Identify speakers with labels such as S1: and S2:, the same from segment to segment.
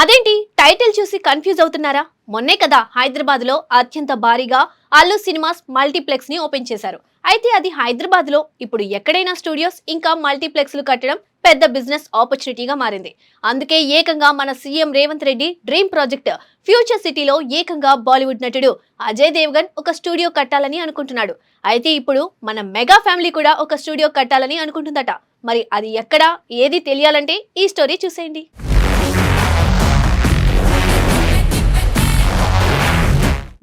S1: అదేంటి టైటిల్ చూసి కన్ఫ్యూజ్ అవుతున్నారా? మొన్నే కదా హైదరాబాద్ లో అత్యంత భారీగా అల్లు సినిమాస్ మల్టీప్లెక్స్ ని ఓపెన్ చేశారు. అయితే అది హైదరాబాద్ లో ఇప్పుడు ఎక్కడైనా స్టూడియోస్ ఇంకా మల్టీప్లెక్స్లు కట్టడం పెద్ద బిజినెస్ ఆపర్చునిటీగా మారింది. అందుకే ఏకంగా మన CM Revanth Reddy dream project future సిటీలో ఏకంగా బాలీవుడ్ నటుడు అజయ్ దేవగన్ ఒక స్టూడియో కట్టాలని అనుకుంటున్నాడు. అయితే ఇప్పుడు మన మెగా ఫ్యామిలీ కూడా ఒక స్టూడియో కట్టాలని అనుకుంటుందట. మరి అది ఎక్కడా ఏది తెలియాలంటే ఈ స్టోరీ చూసేయండి.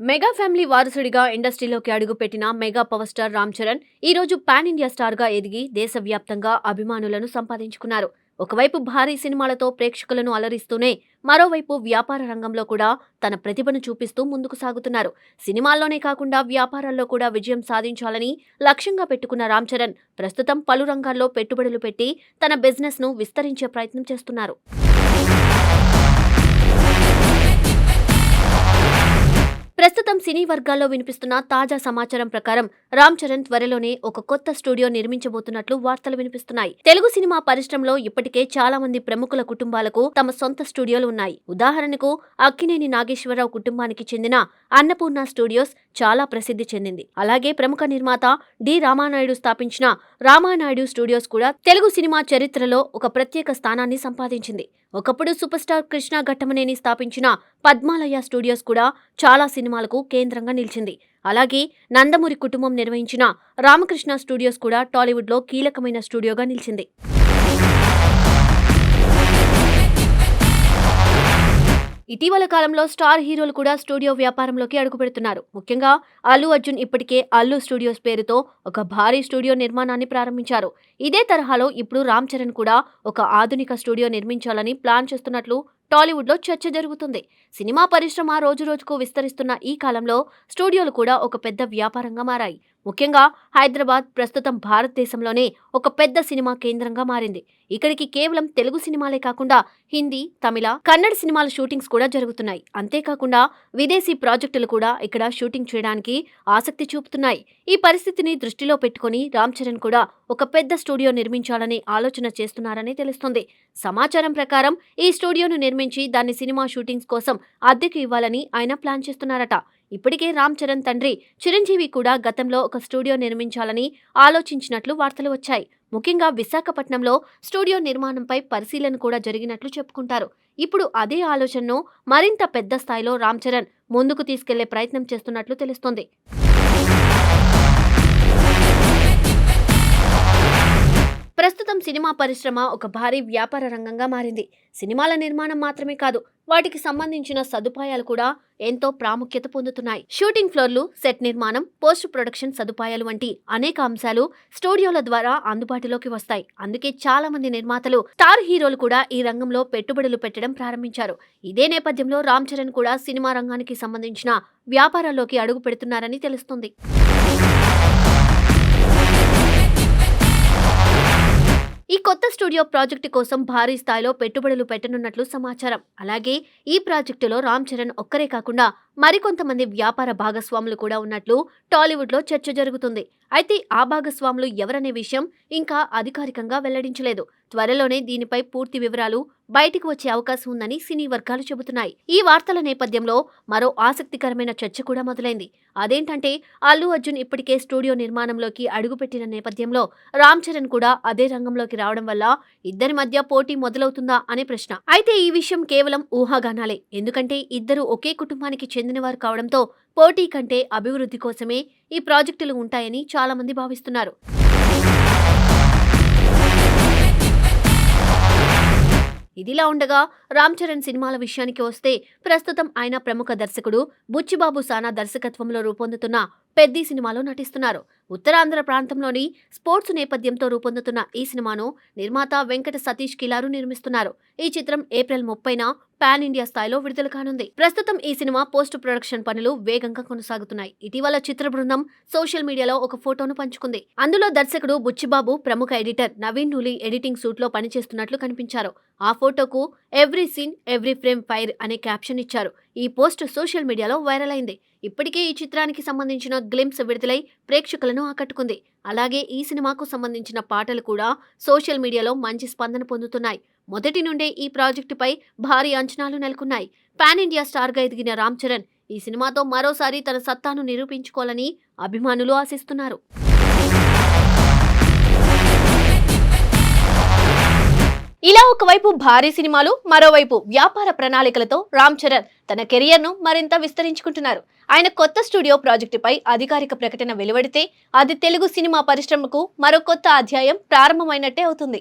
S1: మెగా ఫ్యామిలీ వారసుడిగా ఇండస్ట్రీలోకి అడుగుపెట్టిన mega power star Ram Charan ఈ రోజు పాన్ ఇండియా స్టార్ గా ఎదిగి దేశవ్యాప్తంగా అభిమానులను సంపాదించుకున్నారు. ఒకవైపు భారీ సినిమాలతో ప్రేక్షకులను అలరిస్తూనే మరోవైపు వ్యాపార రంగంలో కూడా తన ప్రతిభను చూపిస్తూ ముందుకు సాగుతున్నారు. సినిమాల్లోనే కాకుండా వ్యాపారాల్లో కూడా విజయం సాధించాలని లక్ష్యంగా పెట్టుకున్న రామ్ చరణ్ ప్రస్తుతం పలు రంగాల్లో పెట్టుబడులు పెట్టి తన బిజినెస్ ను విస్తరించే ప్రయత్నం చేస్తున్నారు. ప్రస్తుతం సినీ వర్గాల్లో వినిపిస్తున్న తాజా సమాచారం ప్రకారం రామ్ చరణ్ త్వరలోనే ఒక కొత్త స్టూడియో నిర్మించబోతున్నట్లు వార్తలు వినిపిస్తున్నాయి. తెలుగు సినిమా పరిశ్రమలో ఇప్పటికే చాలా మంది ప్రముఖుల కుటుంబాలకు తమ సొంత స్టూడియోలు ఉన్నాయి. ఉదాహరణకు అక్కినేని నాగేశ్వరరావు కుటుంబానికి చెందిన అన్నపూర్ణ స్టూడియోస్ చాలా ప్రసిద్ధి చెందింది. అలాగే ప్రముఖ నిర్మాత డి రామానాయుడు స్థాపించిన రామానాయుడు స్టూడియోస్ కూడా తెలుగు సినిమా చరిత్రలో ఒక ప్రత్యేక స్థానాన్ని సంపాదించింది. ఒకప్పుడు సూపర్ స్టార్ కృష్ణ ఘట్టమనేని స్థాపించిన పద్మాలయ స్టూడియోస్ కూడా చాలా సినిమాలకు కేంద్రంగా నిలిచింది. అలాగే నందమూరి కుటుంబం నిర్వహించిన రామకృష్ణ స్టూడియోస్ కూడా టాలీవుడ్లో కీలకమైన స్టూడియోగా నిలిచింది. ఇటీవల కాలంలో స్టార్ హీరోలు కూడా స్టూడియో వ్యాపారంలోకి అడుగుపెడుతున్నారు. ముఖ్యంగా అల్లు అర్జున్ ఇప్పటికే అల్లు స్టూడియోస్ పేరుతో ఒక భారీ స్టూడియో నిర్మాణాన్ని ప్రారంభించారు. ఇదే తరహాలో ఇప్పుడు రామ్ చరణ్ కూడా ఒక ఆధునిక స్టూడియో నిర్మించాలని ప్లాన్ చేస్తున్నట్లు టాలీవుడ్లో చర్చ జరుగుతుంది. సినిమా పరిశ్రమ రోజురోజుకు విస్తరిస్తున్న ఈ కాలంలో స్టూడియోలు కూడా ఒక పెద్ద వ్యాపారంగా మారాయి. ముఖ్యంగా హైదరాబాద్ ప్రస్తుతం భారతదేశంలోనే ఒక పెద్ద సినిమా కేంద్రంగా మారింది. ఇక్కడికి కేవలం తెలుగు సినిమాలే కాకుండా హిందీ, తమిళ, కన్నడ సినిమాల షూటింగ్స్ కూడా జరుగుతున్నాయి. అంతేకాకుండా విదేశీ ప్రాజెక్టులు కూడా ఇక్కడ షూటింగ్ చేయడానికి ఆసక్తి చూపుతున్నాయి. ఈ పరిస్థితిని దృష్టిలో పెట్టుకుని రామ్ చరణ్ కూడా ఒక పెద్ద స్టూడియో నిర్మించాలనే ఆలోచన చేస్తున్నారని తెలుస్తుంది. సమాచారం ప్రకారం ఈ స్టూడియోను నిర్మించి దాన్ని సినిమా షూటింగ్స్ కోసం అద్దెకు ఇవ్వాలని ఆయన ప్లాన్ చేస్తున్నారట. ఇప్పటికే రామ్ చరణ్ తండ్రి చిరంజీవి కూడా గతంలో ఒక స్టూడియో నిర్మించాలని ఆలోచించినట్లు వార్తలు వచ్చాయి. ముఖ్యంగా విశాఖపట్నంలో స్టూడియో నిర్మాణంపై పరిశీలన కూడా జరిగినట్లు చెప్పుకుంటారు. ఇప్పుడు అదే ఆలోచనను మరింత పెద్ద స్థాయిలో రామ్ చరణ్ ముందుకు తీసుకెళ్లే ప్రయత్నం చేస్తున్నట్లు తెలుస్తోంది. ప్రస్తుతం సినిమా పరిశ్రమ ఒక భారీ వ్యాపార రంగంగా మారింది. సినిమాల నిర్మాణం మాత్రమే కాదు, వాటికి సంబంధించిన సదుపాయాలు కూడా ఎంతో ప్రాముఖ్యత పొందుతున్నాయి. షూటింగ్ ఫ్లోర్లు, సెట్ నిర్మాణం, పోస్ట్ ప్రొడక్షన్ సదుపాయాలు వంటి అనేక అంశాలు స్టూడియోల ద్వారా అందుబాటులోకి వస్తాయి. అందుకే చాలా మంది నిర్మాతలు, స్టార్ హీరోలు కూడా ఈ రంగంలో పెట్టుబడులు పెట్టడం ప్రారంభించారు. ఇదే నేపథ్యంలో రామ్ చరణ్ కూడా సినిమా రంగానికి సంబంధించిన వ్యాపారాల్లోకి అడుగు పెడుతున్నారని తెలుస్తుంది. ఈ కొత్త స్టూడియో ప్రాజెక్టు కోసం భారీ స్థాయిలో పెట్టుబడులు పెట్టనున్నట్లు సమాచారం. అలాగే ఈ ప్రాజెక్టులో రామ్ చరణ్ ఒక్కరే కాకుండా మరికొంతమంది వ్యాపార భాగస్వాములు కూడా ఉన్నట్లు టాలీవుడ్లో చర్చ జరుగుతుంది. అయితే ఆ భాగస్వాములు ఎవరనే విషయం ఇంకా అధికారికంగా వెల్లడించలేదు. త్వరలోనే దీనిపై పూర్తి వివరాలు బయటికి వచ్చే అవకాశం ఉందని సినీ వర్గాలు చెబుతున్నాయి. ఈ వార్తల నేపథ్యంలో మరో ఆసక్తికరమైన చర్చ కూడా మొదలైంది. అదేంటంటే అల్లు అర్జున్ ఇప్పటికే స్టూడియో నిర్మాణంలోకి అడుగుపెట్టిన నేపథ్యంలో రామ్ చరణ్ కూడా అదే రంగంలోకి రావడం వల్ల ఇద్దరి మధ్య పోటీ మొదలవుతుందా అనే ప్రశ్న. అయితే ఈ విషయం కేవలం ఊహాగానాలే. ఎందుకంటే ఇద్దరు ఒకే కుటుంబానికి చెందినవారు కావడంతో పోటీ కంటే అభివృద్ధి కోసమే ఈ ప్రాజెక్టులు ఉంటాయని చాలా మంది భావిస్తున్నారు. ఇదిలా ఉండగా రామ్ చరణ్ సినిమాల విషయానికి వస్తే ప్రస్తుతం ఆయన ప్రముఖ దర్శకుడు బుచ్చిబాబు సానా దర్శకత్వంలో రూపొందుతున్న పెద్ది సినిమాలో నటిస్తున్నారు. ఉత్తరాంధ్ర ప్రాంతంలోని స్పోర్ట్స్ నేపథ్యంతో రూపొందుతున్న ఈ సినిమాను నిర్మాత వెంకట సతీష్ కిలారు నిర్మిస్తున్నారు. ఈ చిత్రం ఏప్రిల్ 30న పాన్ ఇండియా స్థాయిలో విడుదల కానుంది. ప్రస్తుతం ఈ సినిమా పోస్ట్ ప్రొడక్షన్ పనులు వేగంగా కొనసాగుతున్నాయి. ఇటీవల చిత్ర బృందం సోషల్ మీడియాలో ఒక ఫోటోను పంచుకుంది. అందులో దర్శకుడు బుచ్చిబాబు ప్రముఖ editor Naveen Nooli editing suite లో పనిచేస్తున్నట్లు కనిపించారు. ఆ ఫోటోకు every scene every frame fire అనే క్యాప్షన్ ఇచ్చారు. ఈ పోస్ట్ సోషల్ మీడియాలో వైరల్ అయింది. ఇప్పటికే ఈ చిత్రానికి సంబంధించిన గ్లింప్స్ విడుదలై ప్రేక్షకులను ఆకట్టుకుంది. అలాగే ఈ సినిమాకు సంబంధించిన పాటలు కూడా సోషల్ మీడియాలో మంచి స్పందన పొందుతున్నాయి. మొదటి నుండే ఈ ప్రాజెక్టుపై భారీ అంచనాలు నెలకొన్నాయి. పాన్ ఇండియా స్టార్గా ఎదిగిన రామ్ చరణ్ ఈ సినిమాతో మరోసారి తన సత్తాను నిరూపించుకోవాలని అభిమానులు ఆశిస్తున్నారు. ఇలా ఒకవైపు భారీ సినిమాలు, మరోవైపు వ్యాపార ప్రణాళికలతో రామ్ చరణ్ తన కెరియర్ను మరింత విస్తరించుకుంటున్నారు. ఆయన కొత్త స్టూడియో ప్రాజెక్టుపై అధికారిక ప్రకటన వెలువడితే అది తెలుగు సినిమా పరిశ్రమకు మరో కొత్త అధ్యాయం ప్రారంభమైనట్టే అవుతుంది.